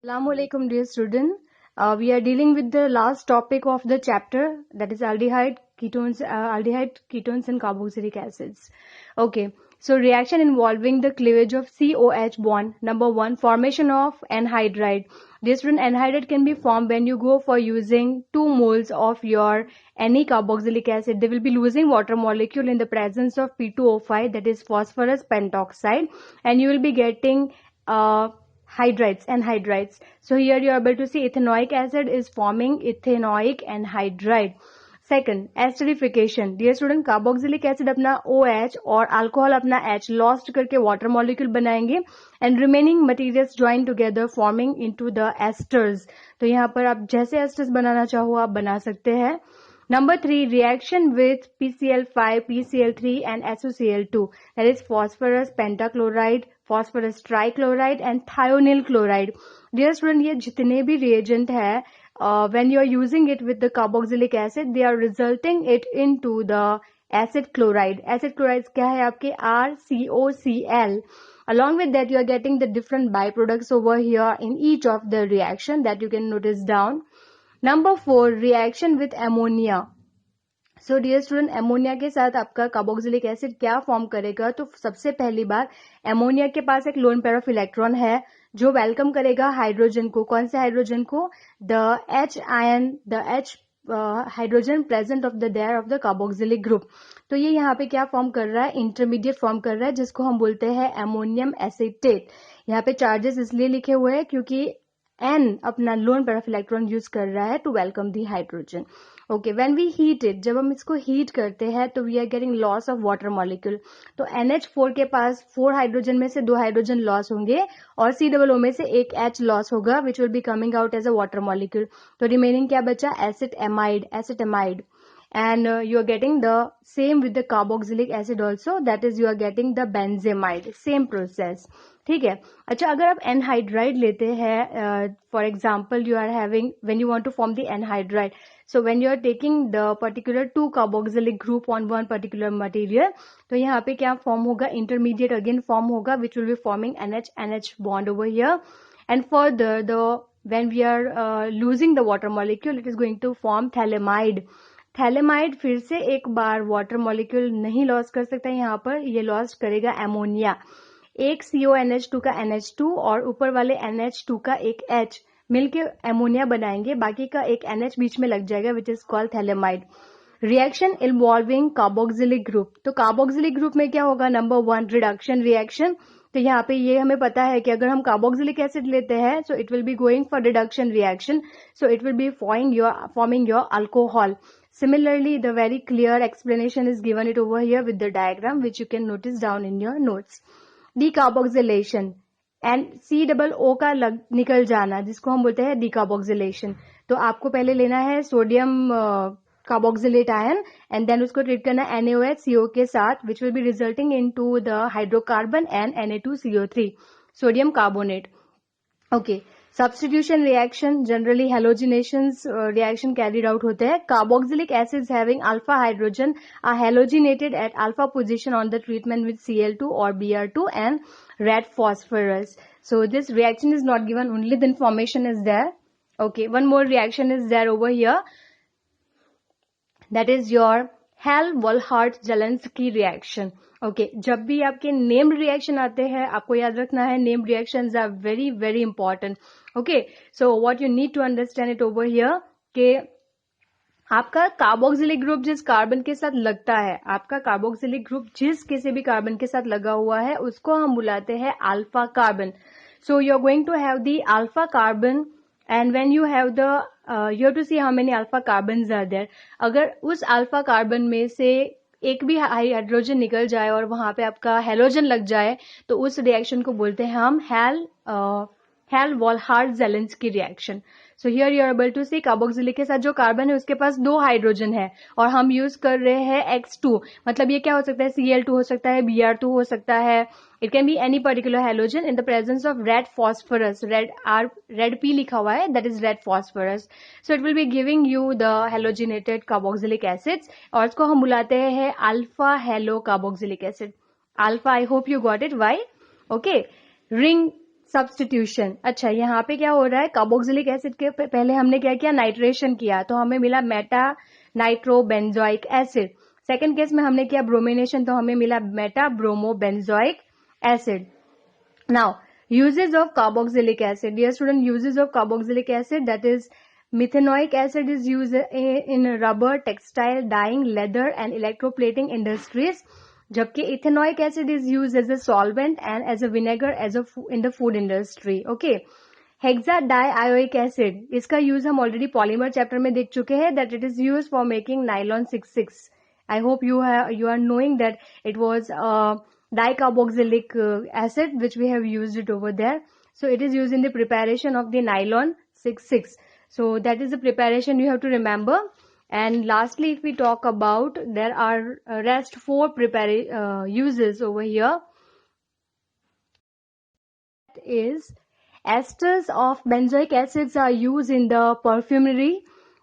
Assalamu alaikum, dear student. We are dealing with the last topic of the chapter, that is aldehyde, ketones, and carboxylic acids. Okay, so reaction involving the cleavage of COH bond. Number one, formation of anhydride. Dear student, anhydride can be formed when you go for using 2 moles of your any carboxylic acid. They will be losing water molecule in the presence of P2O5, that is phosphorus pentoxide, and you will be getting anhydrides. So here you are able to see ethanoic acid is forming ethanoic anhydride. Second, esterification. Dear student, carboxylic acid अपना OH और alcohol अपना H lost करके water molecule बनाएंगे and remaining materials join together forming into the esters. तो यहाँ पर आप जैसे esters बनाना चाहो आप बना सकते हैं. Number 3, reaction with PCl5, PCl3 and SOCl2, that is phosphorus pentachloride, phosphorus trichloride and thionyl chloride. Dear student, ये जितने भी reagent है, when you are using it with the carboxylic acid, they are resulting it into the acid chloride. Acid chloride क्या है आपके RCOCl. Along with that, you are getting the different byproducts over here in each of the reaction that you can notice down. Number 4, reaction with ammonia. So dear student, ammonia के साथ आपका carboxylic acid क्या form करेगा? तो सबसे पहली बार ammonia के पास एक लोन पेयर ऑफ इलेक्ट्रॉन है जो वेलकम करेगा हाइड्रोजन को. कौन से हाइड्रोजन को? The H ion, the H hydrogen present of the there of the carboxylic group. तो ये यहाँ पे क्या फॉर्म कर रहा है? इंटरमीडिएट फॉर्म कर रहा है जिसको हम बोलते हैं अमोनियम एसीटेट. यहाँ पे चार्जेस इसलिए लिखे हुए हैं क्योंकि N अपना lone pair of electron use कर रहा है to welcome the hydrogen. Okay, when we heat it, जब हम इसको हीट करते हैं तो we are getting loss of water molecule. तो NH4 के पास 4 हाइड्रोजन में से 2 हाइड्रोजन लॉस होंगे और COO में से एक H लॉस होगा which will be coming out as a water molecule. तो रिमेनिंग क्या बचा? Acetamide. And you are getting the same with the carboxylic acid also, that is you are getting the benzamide. Same process. ठीक है. अच्छा, अगर आप anhydride लेते हैं, for example you are having, when you want to form the anhydride, so when you are taking the particular 2 carboxylic group on one particular material, तो यहाँ पे क्या फॉर्म होगा? इंटरमीडिएट अगेन फॉर्म होगा which will be forming NH bond over here. And further, when we are losing the water molecule, it is going to form phthalimide. Phthalimide फिर से एक बार water molecule नहीं लॉस कर सकता है. यहाँ पर ये लॉस करेगा एमोनिया. एक CONH2 का NH2 और ऊपर वाले NH2 का एक H मिलके एमोनिया बनाएंगे, बाकी का एक NH बीच में लग जाएगा which is called phthalimide. Reaction involving carboxylic group. तो कार्बोक्सिलिक ग्रुप में क्या होगा? Number 1, reduction reaction. तो यहाँ पे ये हमें पता है कि अगर हम कार्बोक्सिलिक एसिड लेते हैं so it will be going for reduction reaction, so it will be forming your alcohol. Similarly, the very clear explanation is given it over here with the diagram which you can notice down in your notes. Decarboxylation and COO का निकल जाना जिसको हम बोलते हैं decarboxylation. तो आपको पहले लेना है sodium carboxylate ion and then उसको ट्रीट करना NaOH के साथ which will be resulting into the hydrocarbon and Na2CO3, sodium carbonate. Okay. Substitution reaction, generally halogenations reaction carried out होते हैं. Carboxylic acids having alpha hydrogen are halogenated at alpha position on the treatment with Cl2 or Br2 and red phosphorus. So this reaction is not given, only the information is there. Okay, one more reaction is there over here. That is your Hell-Wohlhardt-Zelinsky reaction. Okay, जब भी आपके named reaction आते हैं आपको याद रखना है named reactions are very very important. Okay, so what you need to understand it over here कि आपका कार्बोक्सिलिक ग्रुप जिस कार्बन के साथ लगता है, आपका कार्बोक्सिलिक ग्रुप जिस किसी भी कार्बन के साथ लगा हुआ है उसको हम बुलाते हैं alpha carbon. So you are going to have the alpha carbon and when you have the you have to see how many alpha carbons are there. अगर उस अल्फा कार्बन में से एक भी हाइड्रोजन निकल जाए और वहां पे आपका हेलोजन लग जाए तो उस रिएक्शन को बोलते हैं हम Hell-Wohlhardt-Zelinsky reaction. So here you are able to see carboxylic के साथ जो कार्बन है उसके पास 2 हाइड्रोजन है और हम यूज कर रहे हैं X2. मतलब ये क्या हो सकता है? Cl2 हो सकता है, Br2 हो सकता है. It can be any particular halogen in the presence of red phosphorus. Red P लिखा हुआ है, that is red phosphorus. So it will be giving you the halogenated carboxylic acids और इसको हम बुलाते हैं alpha halo carboxylic acid. Alpha, I hope you got it. Why? Okay. Ring substitution. अच्छा, यहाँ पे क्या हो रहा है, कार्बोक्सिलिक एसिड के पहले हमने क्या किया, नाइट्रेशन किया, तो हमें मिला Meta nitro benzoic acid. Second case में हमने किया ब्रोमिनेशन, तो हमें मिला Meta bromo benzoic acid. Now uses of carboxylic acid, dear student, uses of carboxylic acid, that is methanoic acid is used in rubber, textile, dyeing, leather and electroplating industries, जबकि ethanoic acid is use as a solvent and as a vinegar as a in the food industry. Okay, hexadioic acid, इसका use हम already polymer chapter में देख चुके हैं, that it is use for making nylon 66। I hope you are knowing that it was dicarboxylic acid which we have used it over there. So it is used in the preparation of the nylon 66. So that is the preparation you have to remember. And lastly, if we talk about, there are rest 4 uses over here. That is, esters of benzoic acids are used in the perfumery.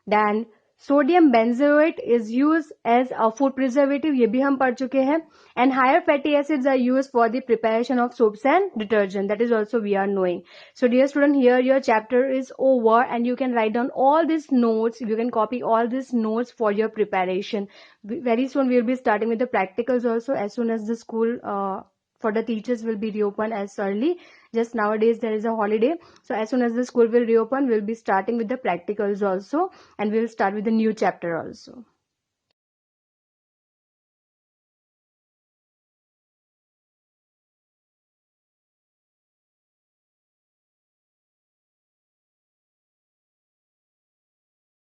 Then sodium benzoate is used as a food preservative, ये भी हम पढ़ चुके हैं. And higher fatty acids are used for the preparation of soaps and detergent. That is also we are knowing. So dear student, here your chapter is over and you can write down all these notes. You can copy all these notes for your preparation. Very soon we will be starting with the practicals also, as soon as the school for the teachers will be reopened as early. Just nowadays there is a holiday, so as soon as the school will reopen, we'll be starting with the practicals also, and we'll start with the new chapter also.